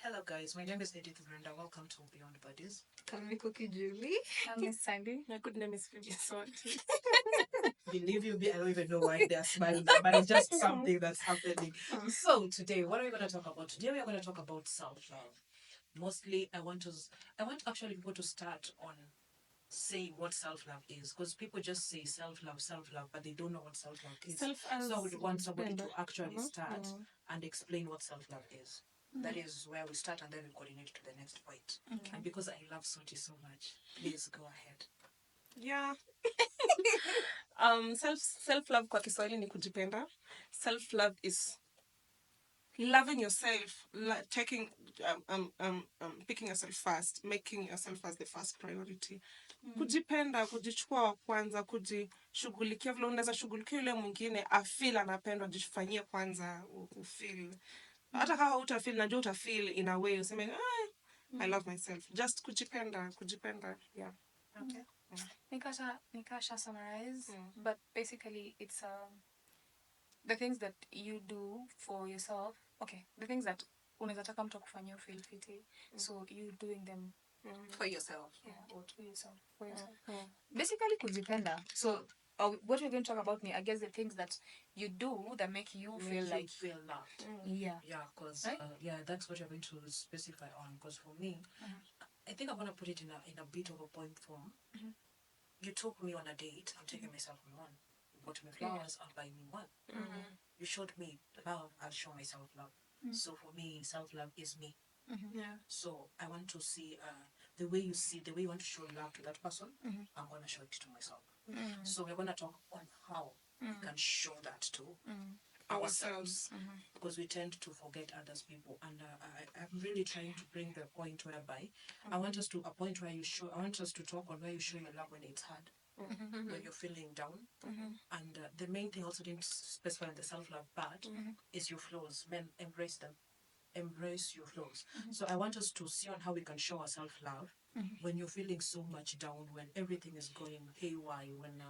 Hello guys, my name is Edith Brenda. Welcome to Beyond Buddies. Call me Cookie Julie. I'm Miss Sandy. My good name is Phoebe Salty. Believe you me, I don't even know why they're smiling, but it's just something that's happening. So today, what are we going to talk about? Today we are going to talk about self-love. Mostly, I want actually people to start on saying what self-love is, because people just say self-love, but they don't know what self-love is. So I would want somebody to actually start and explain what self-love is. That is where we start, and then we coordinate to the next point. Okay. And because I love Soti so much, please go ahead. Yeah. Self-love kwa Kiswahili ni kujipenda. Self-love is loving yourself, picking yourself first, making yourself as the first priority. Kujipenda, kujichukua wa kwanza, kujishughulikia vile unaweza shughulikia yule mwingine afeel anapendwa, jifanyie kwanza ufeel. Hata kama hutafeel, najua utafeel in a way useme I love myself. Just kujipenda, yeah. Okay. Nikasha summarize, but basically it's the things that you do for yourself. Okay, the things that unaweza taka mtu akufanyie feel fiti. So you doing them for yourself. Yeah, or to yourself. For yourself. Basically kujipenda. So what we're going to talk about, I guess the things that you do that make you feel loved. Yeah. Yeah, because right? That's what you're going to specify on. Because for me, I think I want to put it in a bit of a point form. You took me on a date. I'm taking myself on one. You bought me flowers. I'll buy me one. You showed me love. I'll show myself love. So for me, self-love is me. Yeah. So I want to see the way you want to show love to that person. I'm going to show it to myself. So we're going to talk on how we can show that to ourselves, because we tend to forget others people. And I'm really trying to bring the point whereby I want us to a point where I want us to talk on where you show your love when it's hard, when you're feeling down. And the main thing also didn't specify in the self-love part is your flaws. Men, embrace them. Embrace your flaws. So I want us to see on how we can show our self-love when you're feeling so much down, when everything is going haywire, when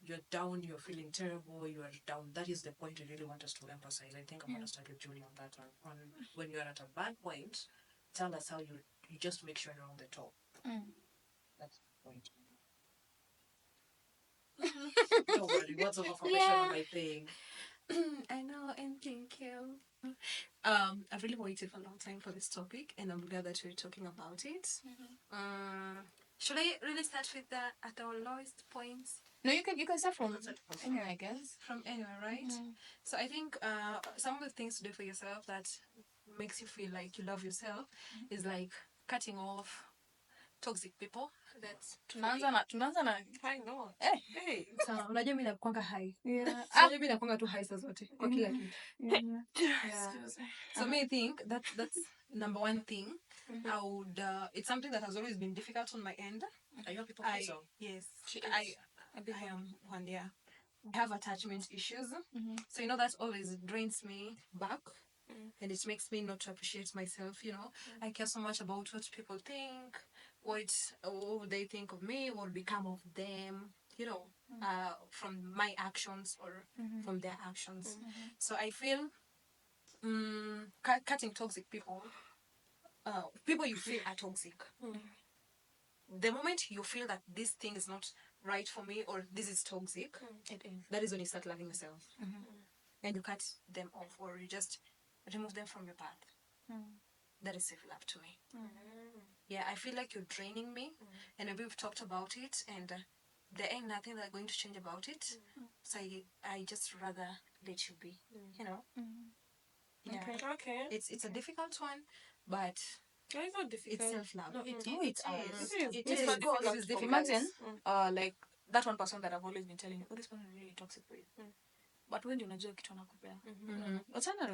you're down, you're feeling terrible, you are down. That is the point I really want us to emphasize. I think I'm going to start with Julie on that one. On when you're at a bad point, tell us how you just make sure you're on the top. That's the point. Don't worry, words of affirmation on my thing. I know, and thank you. I've really waited for a long time for this topic, and I'm glad that we're talking about it. Should I really start with at our lowest points? No, you can start from anywhere, I guess. From anywhere, right? So I think some of the things to do for yourself that makes you feel like you love yourself is like cutting off toxic people. That's tunaanza na I know. Hey. Sawa, unajua mimi nakuanga high. Yeah. Unajua mimi nakuanga tu high saa zote kwa kila kitu. Yeah. So I think that's number one thing. I would it's something that has always been difficult on my end. Are you people so? Yes. I am one, yeah. I have attachment issues. So that always drains me back. And it makes me not to appreciate myself, I care so much about what people think, what they think of me, what will become of them, from my actions or from their actions. So I feel cutting toxic people, people you feel are toxic. The moment you feel that this thing is not right for me or this is toxic, that is when you start loving yourself. And you cut them off, or you just remove them from your path. That is self-love to me. Yeah, I feel like you're draining me, and maybe we've talked about it, and there ain't nothing that's going to change about it. So I just rather let you be, Yeah. Okay. It's a difficult one, but it's not difficult. It's self-love. No, it is. It is difficult. Imagine, like that one person that I've always been telling you, this person is really toxic for you. But when you unajua kitu anakupea,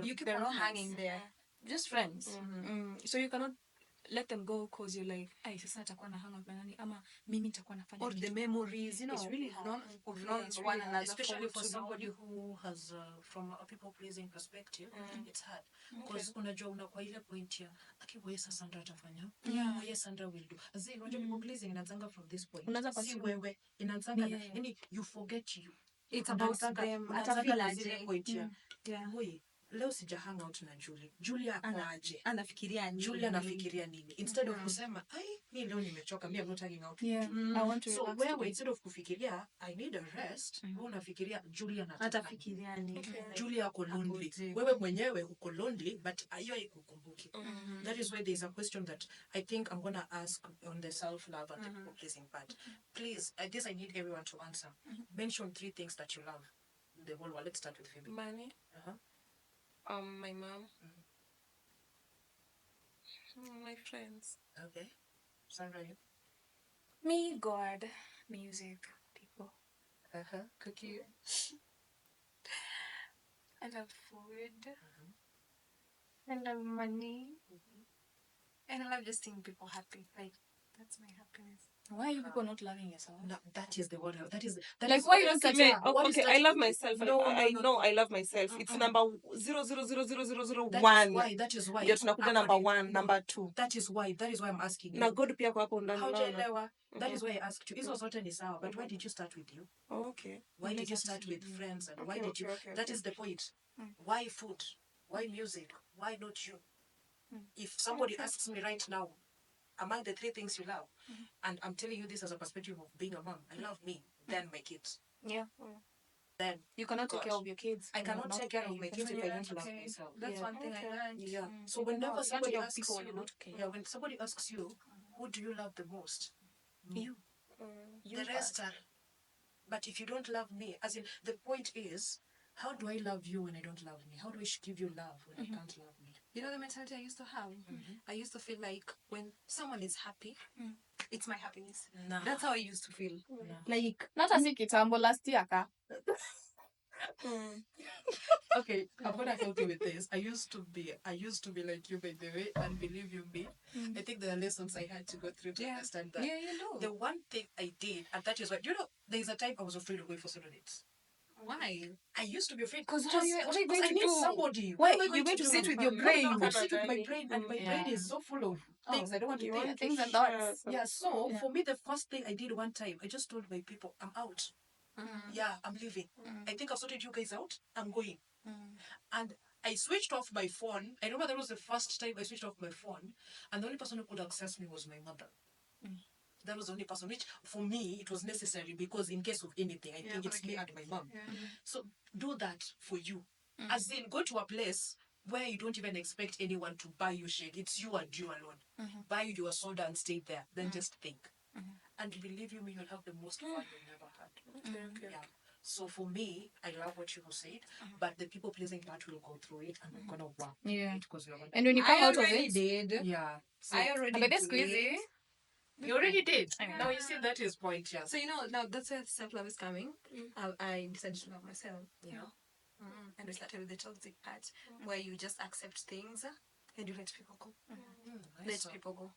you keep on hanging there. Just friends. So you cannot let them go because you're like, sasa atakuwa na hang up na nani, ama mimi nitakuwa nafanya. Or the memories, it's really hard. We've known one another, especially for somebody who has from a people pleasing perspective, it's hard because unajua unakuwa ile point ya akiwe sasa ndo atafanya. Yes, Sandra will do. Azin unajua people pleasing inaanza from this point. Si wewe inaanza yani you forget you. It's about them. Atafika zile point ya. Boy, leo sija hang out na Julia aje, anafikiria nini, instead of kusema mi leo nimechoka, me I'm not hanging out. I want to so relax wewe today. instead of kufikiria I need a rest, wewe unafikiria Julia atafikiria nini. Julia ako lonely, wewe mwenyewe uko lonely but hiyo ikukumbuki. That is why there is a question that I think I'm gonna ask on the self-love and the people pleasing part. Please, this I need everyone to answer. Mention 3 things that you love in the whole world. Let's start with Phoebe. Money. My mom. My friends. Okay. Sandra, you? Me, God, music, people. Cookie. I love food. I love money. And I love just seeing people happy. Like, that's my happiness. Why are you people not loving yourself? No, that is the word. That like, is why you not Okay, what is I love myself. No, I know I love myself. It's number 0000001. That is why. Ndio tunakuja number 1, number 2. That is why I'm asking you. Na God pia kwa hapo ndani. Haujaelewa. That is why I asked you. Hizo zote ni sawa, but why did you start with you? Oh, okay. Why did you start with friends and why did you? That is the point. Why food? Why music? Why not you? If somebody asks me right now, among the 3 things you love, and I'm telling you this as a perspective of being a mom, I love me, then my kids. Yeah. Then you cannot take care of your kids. I cannot take care of my kids if I don't love okay. myself. That's one thing I learned. Yeah. So whenever somebody asks people, you, you're not okay. yeah, when somebody asks you, who do you love the most? You. The rest are. But if you don't love me, as in the point is, how do I love you when I don't love me? How do I give you love when I can't love me? You know the mentality I used to have? I used to feel like when someone is happy, it's my happiness. Nah. That's how I used to feel. Nah. Like, not as if it's last year, ka. Okay, I'm gonna help you with this. I used to be like you, by the way, and believe you me, I think there are lessons I had to go through to understand that. Yeah, you know. The one thing I did, and that is why, there's a time I was afraid of going for solo dates. Why? I used to be afraid Because what are you going I to need do? somebody. Why am I you're going to do? sit with your No, brain? I'm sit with my brain, and my brain is so full of things I don't want to think. Things and thoughts. Yeah, so for me, the first thing I did one time, I just told my people, I'm out. Yeah, I'm leaving. I think I've sorted you guys out. I'm going. And I switched off my phone. I remember that was the first time I switched off my phone, and the only person who could access me was my mother. That was the only person, which for me it was necessary because in case of anything, I think it's me and my mom. So do that for you. As in, go to a place where you don't even expect anyone to buy you shit. It's you and you alone. Buy your soda and stay there. Then just think. And believe you me, you'll have the most fun you've never had. Yeah. So for me, I love what you have said, but the people pleasing part will go through it, and we're gonna work. Yeah. Because we're gonna. And when you come out of already it, did. Yeah. So, I already but that's did. crazy. You already did. Yeah. Now you see that is point. Yeah. So now that's where self-love is coming. I decided to love myself, you know. And we started with the toxic part where you just accept things and you let people go. Let people go.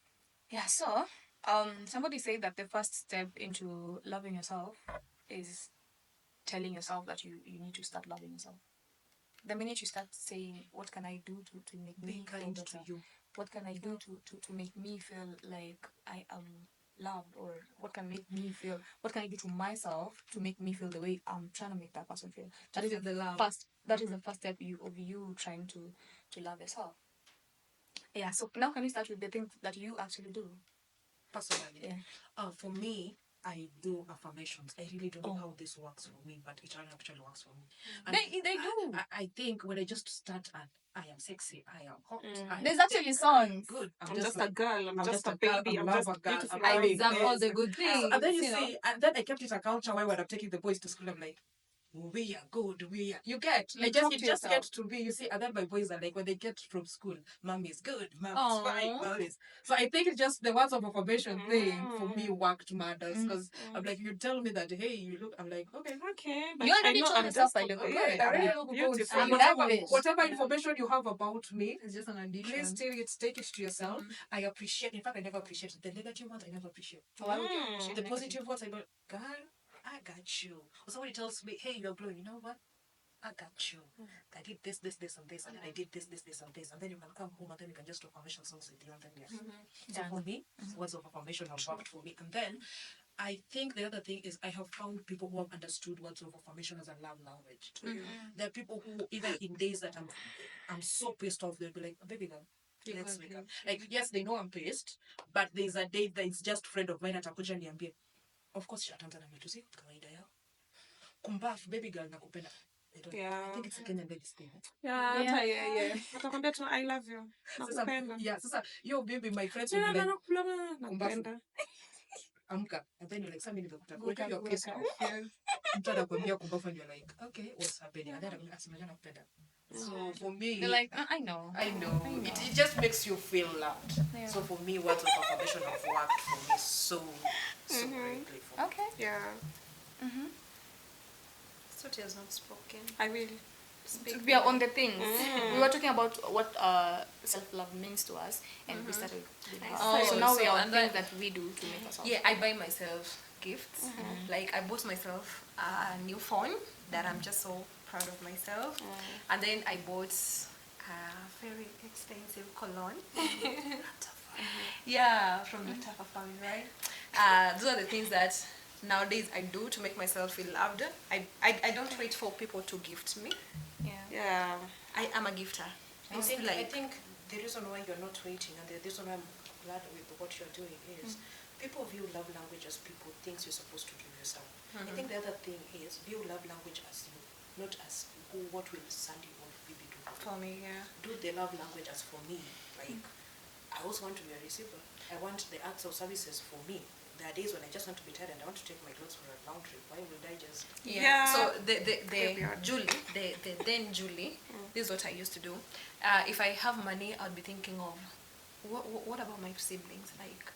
Yeah, so somebody said that the first step into loving yourself is telling yourself that you need to start loving yourself. The minute you start saying, what can I do to make me feel kind better? to you. What can I do to make me feel like I am loved? Or what can I do to myself to make me feel the way I'm trying to make that person feel? That is the love. That is the first step of you trying to love yourself. Yeah, so now can you start with the things that you actually do? Personally, Yeah. For me, I do affirmations. I really don't know how this works for me, but it actually works for me. And They do. I think when I just start at I am sexy, I am hot. There's actually songs. Good. I'm just a girl. I'm just a girl, baby. I'm love just a girl. beautiful. I'm I deserve all the good things. And then you know. see, and then I kept it a culture where when I'm taking the boys to school, I'm like, we are good, we are. You get, You it talk just to gets yourself. to be, you see, and then my boys are like, when they get from school, mom is good, mom is Aw. fine, mom is. So I think it's just the words of affirmation thing for me worked matters because I'm like, you tell me that, hey, you look, I'm like, okay. Okay, but You already I know told I'm yourself just I look good. I already I'm look good. beautiful. And You love it. whatever information you have about me, It's just an addition. please take it to yourself. I appreciate. In fact, I never appreciate the negative ones. I never appreciate. Why would you appreciate The the positive ones, I go, girl, I got you. Or somebody tells me, hey, you're glowing. You know what? I got you. I did this, and this, and I did this, and this, and then you can come home and then you can just do affirmation songs with you, and then yes. So for me, words of affirmation have worked for me. And then I think the other thing is I have found people who have understood words of affirmation as a love language. There are people who, even in days that I'm so pissed off, they'll be like, baby girl, let's wake up. Like, yes, they know I'm pissed, but there's a day that is just friend of mine atakuja niambie. Of course, ataanza na mitusi kawaida yao. Kumbafu, baby girl, nakupenda. I think it's a Kenyan ladies thing. Yeah. Atakwambia tu I love you. Nakupenda. Sasa yo baby, my friends will be like, nakupenda. Amka. And then you're like, somebody nimekutaka. You're pissed off. Mtu anakuambia kumbafu and you're like, okay, what's happening? And then asimanya nakupenda. So for me, They're like, I know. It just makes you feel loved. Yeah. So for me, words of affirmation have worked for me so greatly. Okay. Yeah. So it has not spoken. I will. We are on the things. We were talking about what self-love means to us, and we started with that. So now we are on things that we do to make us. Yeah, I buy myself gifts. Like I bought myself a new phone that I'm just so proud of myself. And then I bought a very expensive cologne. Yeah, from the Tafa family, right? Those are the things that nowadays I do to make myself feel loved. I don't wait for people to gift me. Yeah. I am a gifter. I think the reason why you're not waiting and the reason why I'm glad with what you're doing is people view love language as people things you're supposed to give yourself. I think the other thing is view love language as you, not as what will Sandy or Phoebe do For me, yeah. Do the love language as for me. Like I also want to be a receiver. I want the acts of services for me. There are days when I just want to be tired and I want to take my clothes for a long trip. Why would I just... Yeah. So the Julie, this is what I used to do. If I have money, I'd be thinking of, what about my siblings? Like,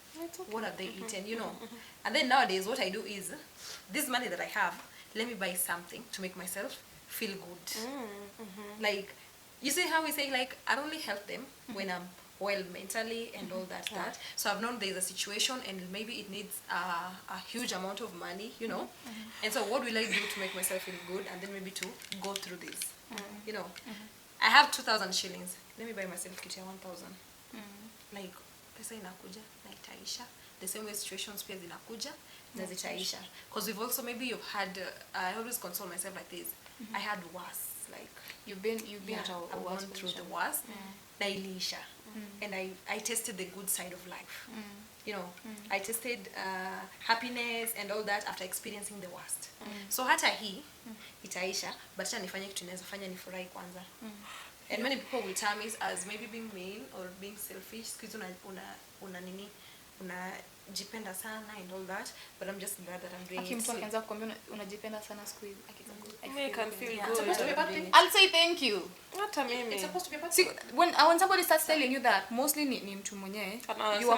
what have they eaten, you know? And then nowadays, what I do is, this money that I have, let me buy something to make myself feel good. Like, you see how we say, like, I only help them when I'm well mentally and all that. So I've known there's a situation and maybe it needs a huge amount of money, you know. And so what will I do to make myself feel good and then maybe to go through this, you know. I have 2,000 shillings. Let me buy myself kitu ya 1,000. Like, pesa inakuja na itaisha. The same way situations pia zinakuja na zitaisha. Because we've also, maybe you've had, I always console myself like this. I had worse. Like, you've been at I've gone through the worst. Na iliisha. And I tasted the good side of life. You know, I tasted happiness and all that after experiencing the worst. So hata hii itaisha, but acha nifanye kitu naweza fanya nifurahi kwanza. And many people will tell me as maybe being mean or being selfish, because unajipenda sana and all that, but I'm just glad that I'm doing it. Mtu akianza kukwambia unajipenda sana siku hizi, I can feel good. It's supposed to be a bad thing. I'll say thank you. Not a meme. It's supposed to be a bad See, thing. when somebody starts telling you that, mostly ni mtu mwenye, you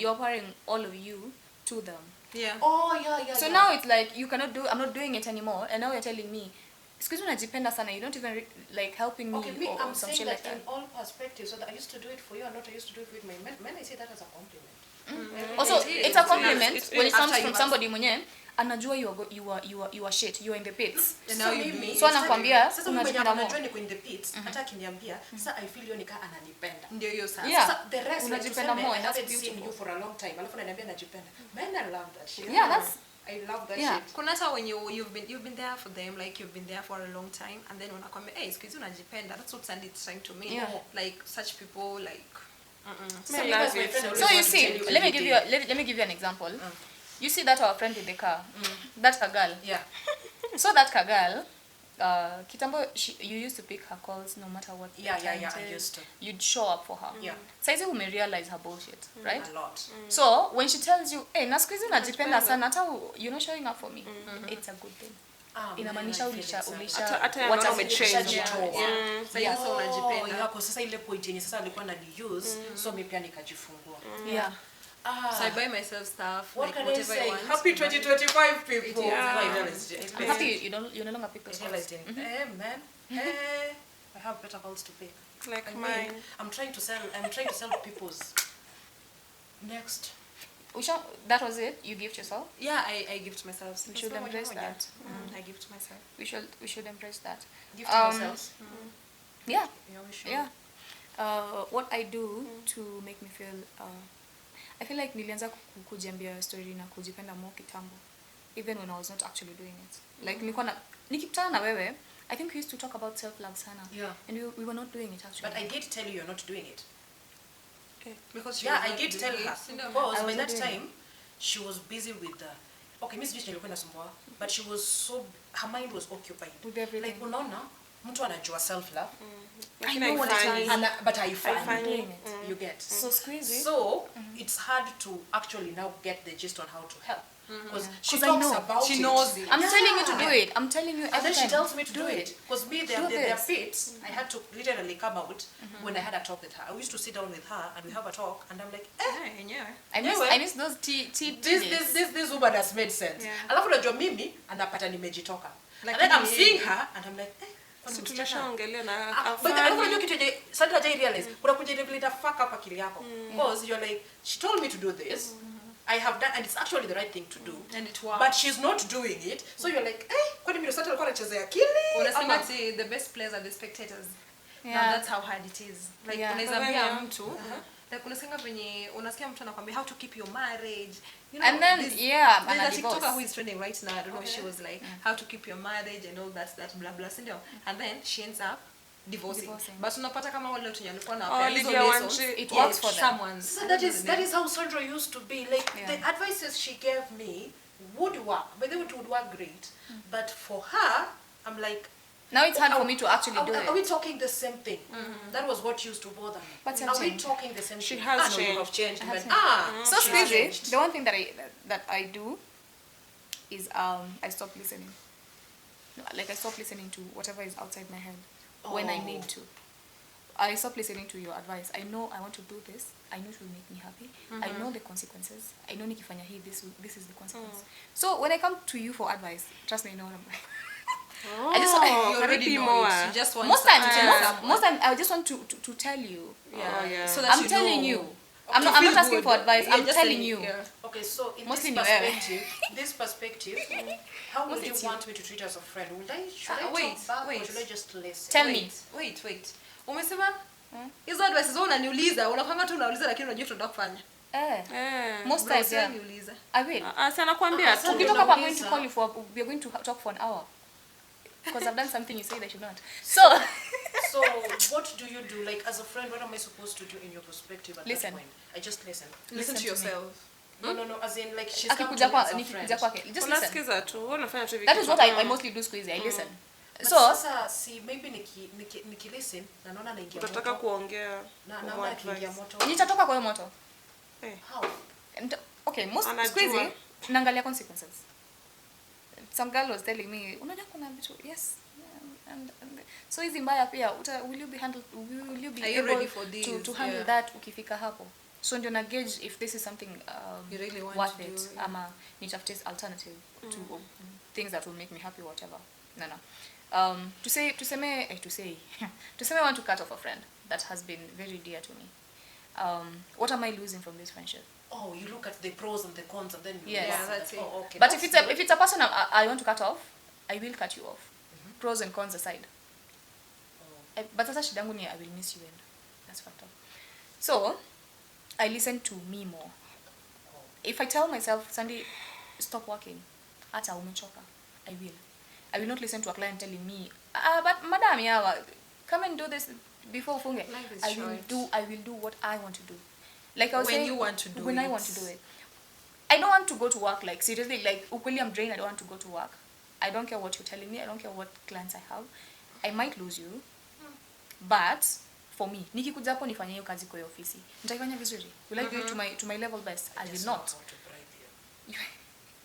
are pouring all of you to them. Yeah. Oh, yeah. So now it's like, I'm not doing it anymore, and now you're telling me, excuse me, unajipenda sana, you don't even like helping me, or I'm some saying shit that like that. in all perspectives, so that I used to do it for you and not I used to do it with my men. Men, I say that as a compliment. Also, it's a compliment when it comes After from you somebody mwenye anajua you are shit, you are in the pits. And now you me. So anakwambia sasa unajipenda mwenye more. niko in the pits, hata akiniambia sasa I feel yonika ananipenda. Ndio hiyo sasa. Yeah. Sasa the rest Unajipenda more, I that's haven't seen beautiful. you for a long time. Alafu ananiambia najipenda. Men, I love that shit. Yeah, that's I love that Yeah. shit. Kuna hata when you've been there for them, like you've been there for a long time, and then wanakwambia, hey, excuse me, unajipenda. That's what Sandy is trying to mean. Yeah. Like such people, like. So because my friend So you always see, wants to tell let me every give day. you let me give you an example. You see that our friend with the car, that's her girl. Yeah. So that her girl, kitambo, you used to pick her calls no matter what. Yeah, time I it is. used to. You'd show up for her. Yeah. Saizi ume realize her bullshit, right? A lot. So when she tells you, hey, na siku hizi unajipenda sana, hata you're not showing up for me, it's a good thing. Inamaanisha hata ya maana umechange. So you also unajipenda. Yako sasa ile point yenye sasa alikuwa na use, so mimi pia nikajifungua. Yeah. So I buy myself stuff, What like can I whatever I say? want. Happy 2025 people. Yeah. I'm happy you no longer pick those calls. Hey man, hey, I have better calls to pick. Like I mean, mine. I'm trying to sell people's next. That was it? You gift yourself? Yeah, I gift myself. We should embrace that. I gift myself. We should embrace that. Gift ourselves. Yeah. Yeah, we should. Yeah. What I do to make me feel I feel like nilianza kujiambia story na kujipenda more kitambo, even when I was not actually doing it. Like nikikutana na wewe, I think we used to talk about self-love sana. Yeah. And we were not doing it actually. But I did tell you you're not doing it. Because Yeah, I did tell her. Because by that doing time, she was busy with the... Okay, Miss Dish nilikuwa nasumbua, but she was so... Her mind was occupied. With everything. Like, unaona, mtu anajua self-love. I know what it is. But haifanyi. I'm doing it. You get. So squeezy. So, it's hard to actually now get the gist on how to help. Because she 'Cause I talks know. about She it. knows it. I'm telling you to do it. I'm telling you And every then she time. tells me to do it. Because me, there Do are this. bits I had to literally come out when I had a talk with her. I used to sit down with her and we have a talk and I'm like, I miss those tea this woman has made sense. Yeah. Alafu najua mimi anapata nimejitoka. Like And then I'm me. seeing her and I'm like, kwani Si msichana? tulishaongelea na But alafu afanye. unajua kitu yenye sasa hajai realize unakuja ile the fuck up akili yako. Because you're like, she told me to do this. I have done, and it's actually the right thing to do. And it works. But she's not doing it. So you're like, kwani mimi sasa alikuwa anachezea akili? Unasema Ama- ati the best players are the spectators. Yeah. Now that's how hard it is. Like Yeah. unaweza ambia Yeah. mtu like unasikia venye unasikia mtu anakuambia how to keep your marriage. You know, And then, there's and a a TikToker divorce. who is trending right now. I don't know. She was like how to keep your marriage and all that blah blah sindio. And then she ends up divorcing. But unapata kama wale watu walikuwa na Oh, hizo Lydia lessons, Wanji. It works for them. someone's. So that is how Sandra used to be. Like Yeah. the advices she gave me would work, but they would work great. But for her, I'm like, Now it's hard for me to actually do are it. we talking the same thing? That was what used to bother me. But Are we changed. talking the same She thing? has No, you changed. have changed. I But, have she's So crazy. changed. The one thing that I do is I stop listening. Like I stop listening to whatever is outside my head when I need to. I stop listening to your advice. I know I want to do this. I know it will make me happy. I know the consequences. I know nikifanya hii, this is the consequence. So when I come to you for advice, trust me, you know what I'm like. I just Oh, You already karibu know more. it. You just want Most times, someone. most time I just want to tell you. Oh, yeah. So that I'm you telling know. you. Okay, I'm not feel asking good. for advice. You're I'm just telling saying, you. yeah. Okay, so in Mostly this ni wewe. perspective, how would Mostly you it's you. want me to treat as a friend? Should I Wait, talk back or wait. should I just listen? Tell me. Wait. Umesema hizo advices wewe unaniuliza, unafanya tu unauliza lakini unajua tunataka kufanya. Most Bro, times, sasa yeah. niuliza. I will. Asi anakuambia tu. Ukitoka hapa, I'm going to call you for. We're going to talk for an hour. Because I've done something you said I should not. So So what do you do? Like as a friend, what am I supposed to do in your perspective at Listen. that point? I just listen. Listen to to me. yourself. No, as in like she's come to akikuja me kwa as a nikikuja friend. kwake, just listen. Unasikiza tu. Wewe unafanya tu hivi. That is what I mostly do squeeze. I listen. But So sasa see maybe niki listen na naona naingia Utataka moto. kuongea. Na for naona advice. akiingia moto. nitatoka kwa hiyo moto. How? Okay, most Anajua. squeeze naangalia consequences. Some girl was telling me, unajua kuna vitu, yes. And so hizi mbaya pia will you be Are you able ready for this? to handle Yeah. that ukifika hapo? So ndio na gauge if this is something You really want worth to it do, yeah. ama nitafute alternative to things that will make me happy, whatever. No. Tuseme I want to cut off a friend that has been very dear to me. What am I losing from this friendship? Oh, you look at the pros and the cons and then you Yes. work Yeah, that. that's it. Oh, okay. But that's if it's a person I want to cut off, I will cut you off. Pros and cons aside. But sasa shida yangu ni I will miss you and that's fucked up. So I listen to me more. If I tell myself, Sandy, stop working, hata umechoka, I will not listen to a client telling me, but madam yawa, come and do this before ufunge. Life is I short. will do what I want to do. Like I was When saying, you want to do when I it. want to do it. I don't want to go to work, like seriously, like ukweli I'm drained, I don't want to go to work. I don't care what you're telling me, I don't care what clients I have. I might lose you, but for me, nikikuja hapo nifanye hiyo kazi kwa hiyo ofisi, nitaifanya vizuri. Will I do it to my level best? I will Just not. know how to bribe you.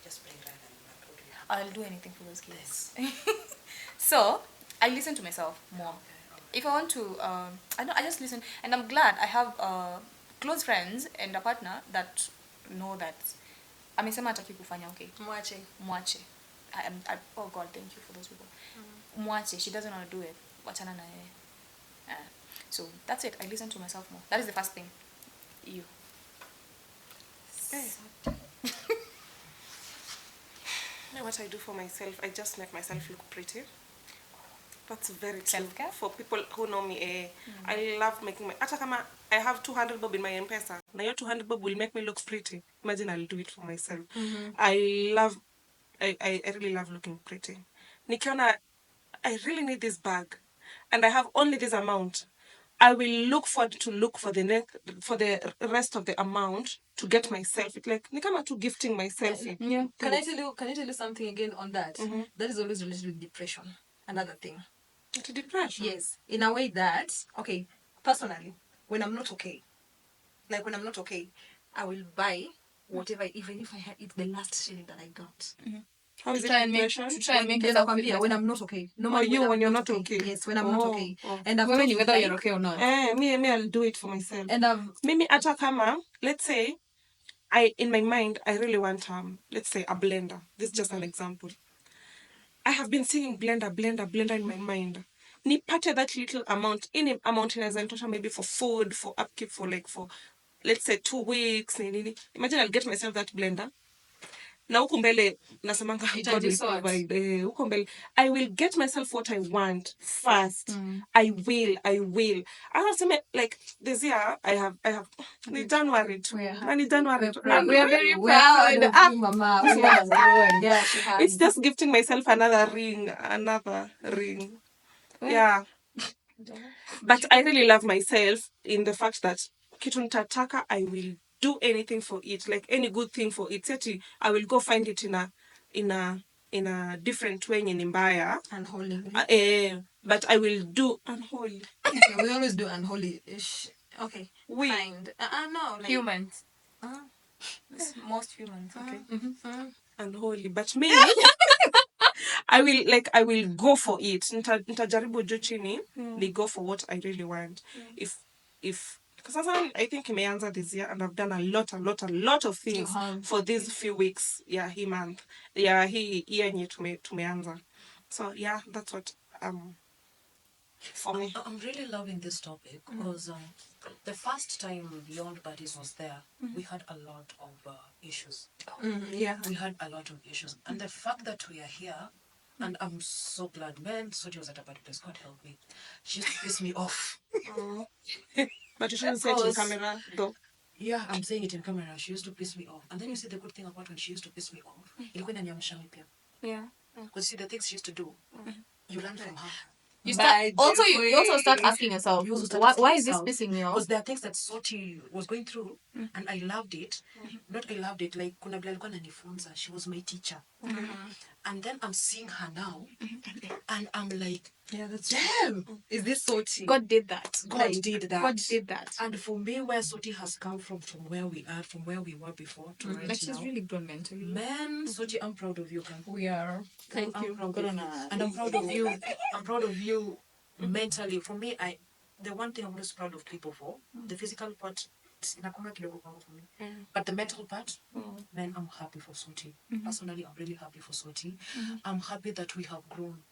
Just bring right and I'll do anything for those kids. So I listen to myself more. If I want to, I just listen, and I'm glad I have close friends and a partner that know that amesema hataki kufanya, okay, mwache. Oh God, thank you for those people. Mwache, she doesn't want to do it. Wachana na yeye. So that's it. I listen to myself more. That is the first thing. You. You know what I do for myself? I just make myself look pretty. That's very true. Self-care? For people who know me, I love making my... Hata kama I have 200 bob in my M-Pesa, na your 200 bob will make me look pretty. Imagine I'll do it for myself. I really love looking pretty. Nikiona, I really need this bag, and I have only this amount. I will look for the rest of the amount to get myself. It's like nikama to gifting myself. Yeah. Can I tell you something again on that? That is always related with depression. Another thing. To depression. Yes. In a way that, okay, personally, when I'm not okay, I will buy whatever, even if it's the last shilling that I got. How is it To try and make yourself feel better. When I'm not okay. When you're not okay. Yes, when I'm not okay. And I've Women, thought whether like, you're okay or not. Me, I'll do it for myself. and Mimi hata kama, let's say, in my mind, I really want, let's say, a blender. This is just an example. I have been seeing blender in my mind. Nipate that little amount, any amount in as maybe for food, for upkeep, for let's say 2 weeks. Imagine I'll get myself that blender. Na huku mbele nasemanga God will provide. Huku mbele I will get myself what I want first. I will. I was like this year I have ni January too. Ni January too. We are very proud. Mama. Yeah, she has. It's just gifting myself another ring. Yeah. But I really love myself in the fact that kitu nitataka, I will do anything for it, like any good thing for it. I will go find it in a different way in mbaya. Unholy. But I will do unholy. Okay, we always do unholy. Okay. We find no, like, humans. Most humans, okay. Unholy. But me I will go for it. Nitajaribu juu chini, ni go for what I really want. If because I think imeanza this year and I've done a lot of things for these few weeks. Yeah, hii month. Yeah, hii yenye tumeanza. So yeah, that's what for me. I'm really loving this topic because the first time Beyond Buddies was there, we had a lot of issues. Yeah. We had a lot of issues. And the fact that we are here, and I'm so glad, man, Soji was at a bad place, God help me. She used to piss me off. But you shouldn't say it in camera, though. Yeah, I'm saying it in camera. She used to piss me off. And then you see the good thing about when she used to piss me off. Yeah. Because see the things she used to do, you learn from her. You also start asking yourself, why is this pissing me off? Because there are things that Soti was going through, and I loved it. Not I loved it, like kuna bila alikuwa ananifunza. She was my teacher. And then I'm seeing her now, and I'm like, yeah, that's damn, is this Soti? God did that. God did that. And for me, where Soti has come from where we are, from where we were before to right now. She's really grown mentally. Man, Soti, I'm proud of you. We are. Thank you. And I'm proud of you. I'm proud of you mentally. For me, the one thing I'm most proud of people for, the physical part, inakuanga kidogo kwangu for me. But the mental part, man, I'm happy for Soti. Personally, I'm really happy for Soti. I'm happy that we have grown.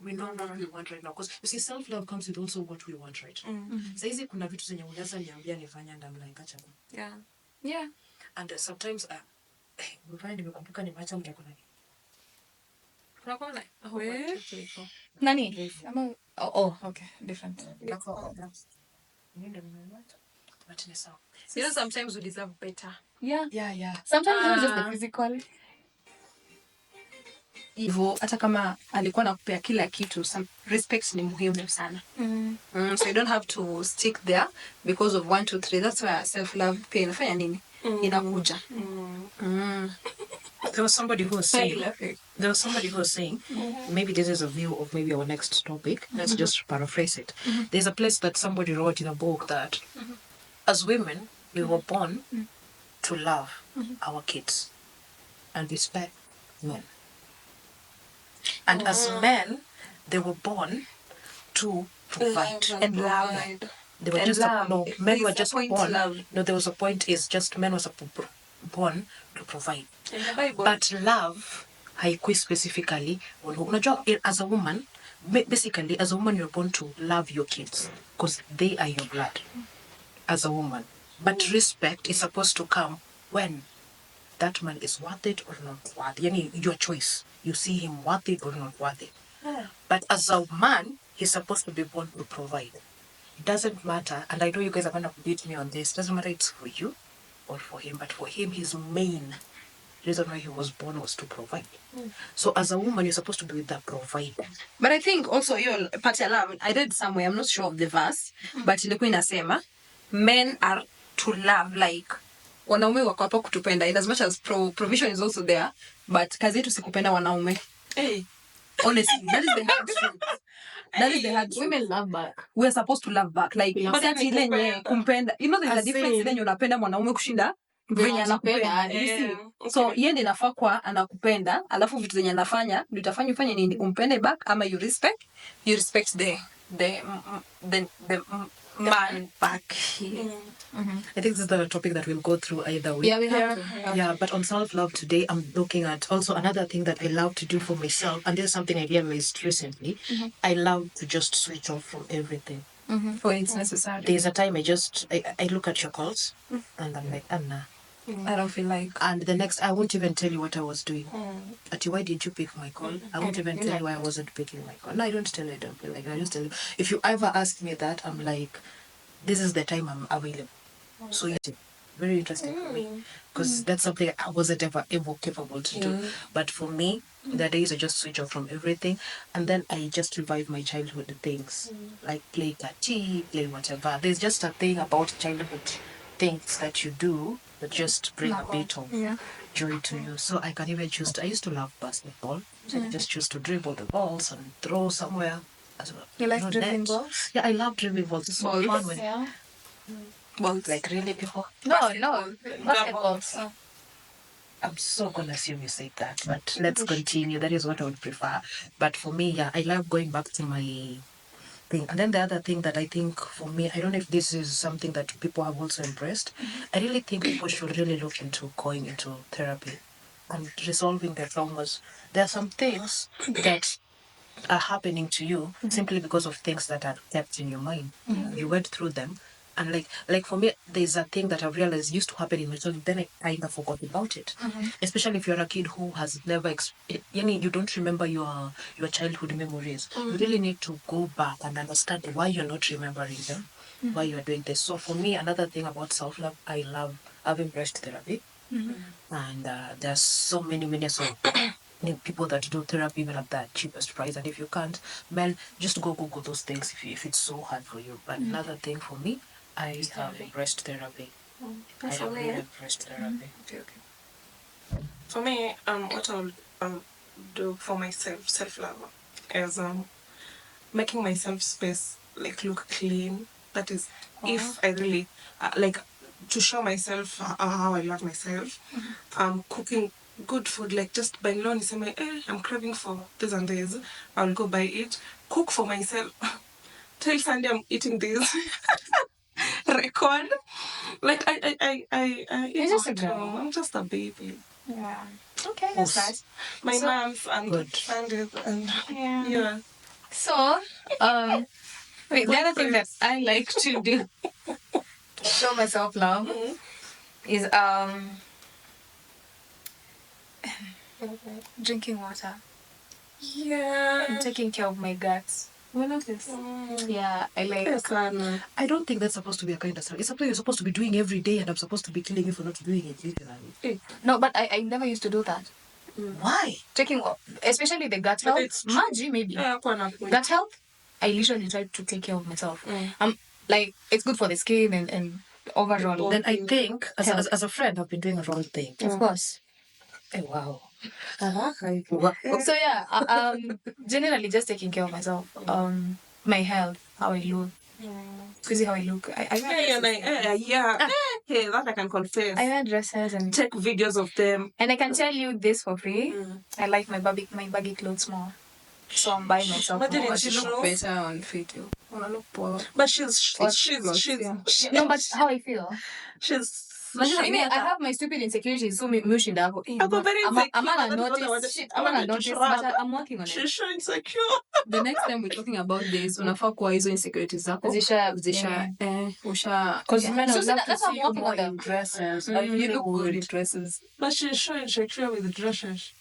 We know what we want right now. Because you see, self-love comes with also what we want right now. Saizi kuna vitu zenye unaweza niambia nifanye and I'm like, acha. Yeah. And sometimes, mfanye nimekumbuka nimeacha mtakuna. Nani? Okay. Different. You know, sometimes we deserve better. Yeah. Sometimes it's just the physical. Hivyo hata kama alikuwa nakupea kila kitu, some respect ni muhimu sana. So you don't have to stick there because of 1 2 3. That's why self love pia inafanya nini? Inakuja. There was somebody who was saying, maybe this is a view of maybe our next topic. Let's just paraphrase it. There's a place that somebody wrote in a book that as women, we were born to love our kids and respect men. And as men, they were born to provide and love. They were just men were just born. No, there was a point is just men was born to provide. But love, haikui specifically. Unajua, as a woman, basically as a woman you're born to love your kids because they are your blood. As a woman, but respect is supposed to come when that man is worth it or not worth it. Your choice. You see him worth it or not worth it. But as a man, he's supposed to be born to provide. It doesn't matter, and I know you guys are going to beat me on this. It doesn't matter it's for you or for him, but for him, his main reason why he was born was to provide. So as a woman, you're supposed to be with the provider. But I think also your part ya love, I read somewhere, I'm not sure of the verse, but ilikuwa inasema men are to love, like wanaume wako hapa kutupenda, in as much as provision is also there, but kazi yetu si kupenda wanaume. Hey. Honestly, that is the hard truth. That is the hard truth. Women love back. We're supposed to love back. Like, but that's ile nye kumpenda. You know, there's a difference ile nye unapenda mwanaume kushinda venye anakupenda. You see? So, yeye ndiye anafaa kwa anakupenda, alafu vitu zenye anafanya, ndio utafanya ufanye nini? Umpende back ama you respect the man back here. I think this is the topic that we'll go through either way. Yeah, we have to. Yeah, but on self-love today, I'm looking at also another thing that I love to do for myself, and this is something I realized recently. I love to just switch off from everything. For it's necessary. There's a time I look at your calls, and I'm like, Anna, I don't feel like. and the next, I won't even tell you what I was doing. Ati, why did you pick my call? I won't even tell you why I wasn't picking my call. No, I don't tell you I don't feel like it. I just tell you. If you ever ask me that, I'm like, this is the time I'm available. So it's very interesting for me. Because that's something I wasn't ever capable to do. But for me, the days I just switch off from everything. And then I just revive my childhood things. Like play kati, play whatever. There's just a thing about childhood things that you do that just bring a bit of joy to you. So I can even choose to, I used to love basketball. So I just choose to dribble the balls and throw somewhere. As well. You like dribbling net. balls? Yeah, I love dribbling balls. It's so fun when Balls. like really people. No, basketball. I'm so gonna assume you said that, but let's continue. That is what I would prefer. But for me, yeah, I love going back to my thing. And then the other thing that I think for me, I don't know if this is something that people have also embraced. I really think people should really look into going into therapy and resolving their traumas. There are some things that are happening to you simply because of things that are kept in your mind. You went through them. And like for me, there's a thing that I've realized used to happen in my childhood, then I kind of forgot about it. Especially if you're a kid who has never, you don't remember your childhood memories. You really need to go back and understand why you're not remembering them, why you're doing this. So for me, another thing about self-love, I've embraced therapy. And there's so many so people that do therapy even at the cheapest price. And if you can't, man, just go Google those things if it's so hard for you. But another thing for me, I have embraced therapy. I have really embraced therapy. Okay. For me, what I'll do for myself, self-love, is making myself space like look clean. That is, if I really like to show myself how I love myself. Cooking good food, like just buying loan, say I'm craving for this and this. I'll go buy it. Cook for myself. Till Sunday I'm eating this. Record. Like You're just a girl. I'm just a baby. Yeah. Okay, that's nice. My mom's and Sundays and yeah. So, wait, the other thing that I like to do to show myself love is drinking water. Yeah. And taking care of my guts. Yeah, I like. I don't think that's supposed to be a kind of stuff. It's something you're supposed to be doing every day, and I'm supposed to be killing you for not doing it. No, but I never used to do that. Why? Taking, especially the gut health. Margie, maybe. Gut health, I literally try to take care of myself. Like, it's good for the skin and overall. Then I think, as a friend, I've been doing a wrong thing. Of course. Oh, wow. So yeah, generally just taking care of myself. My health, how I look. Because how I look. Hey, that I can confess. I wear dresses and take videos of them. And I can tell you this for free. I like my baggy clothes more. So I'm buying myself more. But you look better on video. But she's no, but how I feel. I mean, I have my stupid insecurities, so mushinda hapo. I'm gonna notice, but I'm working on it. She's so insecure. The next time we're talking about this, unafaa kuwa hizo insecurities zako usha because men so that's why I'm working on them. Dresses. You look good in dresses. But she's so insecure with the dresses.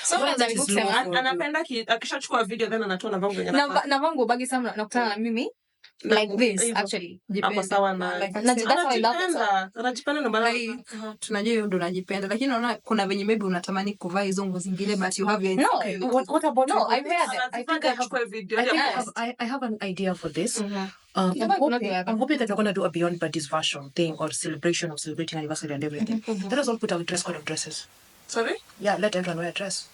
So unajaribu kusema anapenda akishachukua video then anatoa na vangu na vangu bagi sana nakutana na mimi like this actually hapo sawa na that's why I love it. Anajipenda na bala tunajua hiyo ndo unajipenda, lakini unaona kuna venye maybe unatamani kuvaa hizo nguo zingine but you have your what about I wear them. I think I have an idea for this. I'm hoping that you're going to do a Beyond Buddies version thing or celebration of celebrating anniversary and everything. Let us all put our dress code of dresses. Sorry? Yeah, let everyone wear a dress.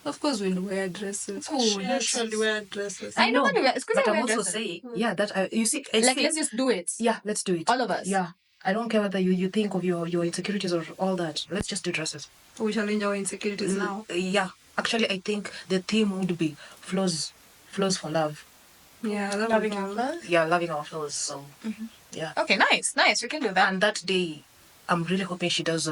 Of course we'll wear dresses. Usually wear dresses. I know, but I'm also saying, yeah, that you see, let's just do it. Yeah, let's do it. All of us. Yeah, I don't care whether you think of your insecurities or all that. Let's just do dresses. We challenge our insecurities now. Yeah, actually, I think the theme would be flaws for love. Yeah, loving our flaws. Yeah, loving our flaws. So, yeah. Okay, nice. We can do that. And that day, I'm really hoping she does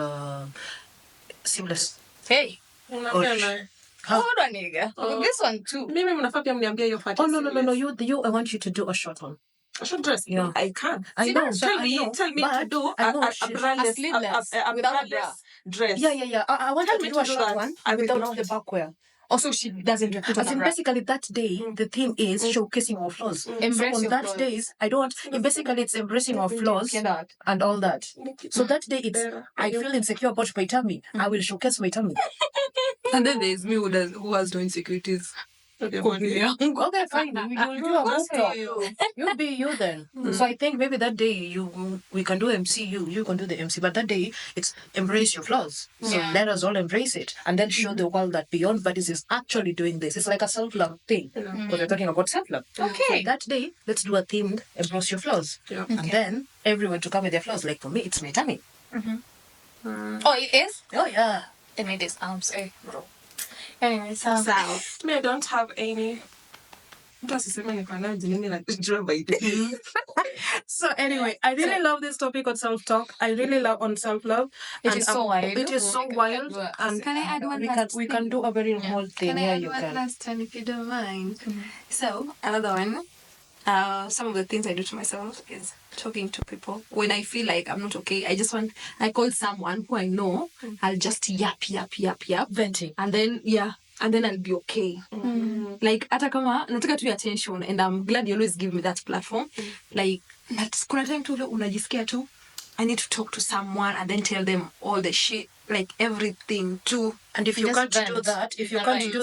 seamless. Hey. Hold on, nigga. This one too. Mimi mnafaa pia mniambie hiyo part. Oh no. You I want you to do a short one. A short dress? Yeah. I can't. I know. Tell me to do a sleeveless without a bra dress. Yeah. I want you to do a short one without the backwear. Also, she doesn't put on a bra. Basically, that day, the theme is showcasing our flaws. Embrace so on your that flaws. days, basically it's embracing our flaws and all that. So that day, it's I feel insecure about my tummy. I will showcase my tummy. And then there's me who has no insecurities. Okay, fine. We'll do a book talk. You'll be you then. So I think maybe that day we can do MC. You can do the MC. But that day it's embrace your flaws. So let us all embrace it and then show the world that Beyond Buddies is actually doing this. It's like a self-love thing because we're talking about self-love. Okay. So that day let's do a themed embrace your flaws. Yeah. And then everyone to come with their flaws. Like for me, it's my tummy. Oh, it is? Oh yeah. Then it is arms. Bro. Anyway, so Me, I don't have any. So anyway, I really love this topic on self-talk. I really love on self-love. It is so wild. It is so wild. And can I add one we can do a very whole thing. Can I Yeah, add you one can. last one if you don't mind? So another one. Some of the things I do to myself is talking to people when I feel like I'm not okay. I call someone who I know. I'll just yap, Venting. and then I'll be okay. Like hata kama nataka tu attention, and I'm glad you always give me that platform. Like kuna time tu unajisikia tu I need to talk to someone and then tell them all the shit, like everything too. And if you can't do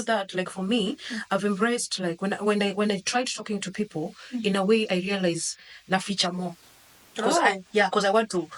that, like for me, I've embraced like when I tried talking to people, in a way I realize na feature more. Because I want to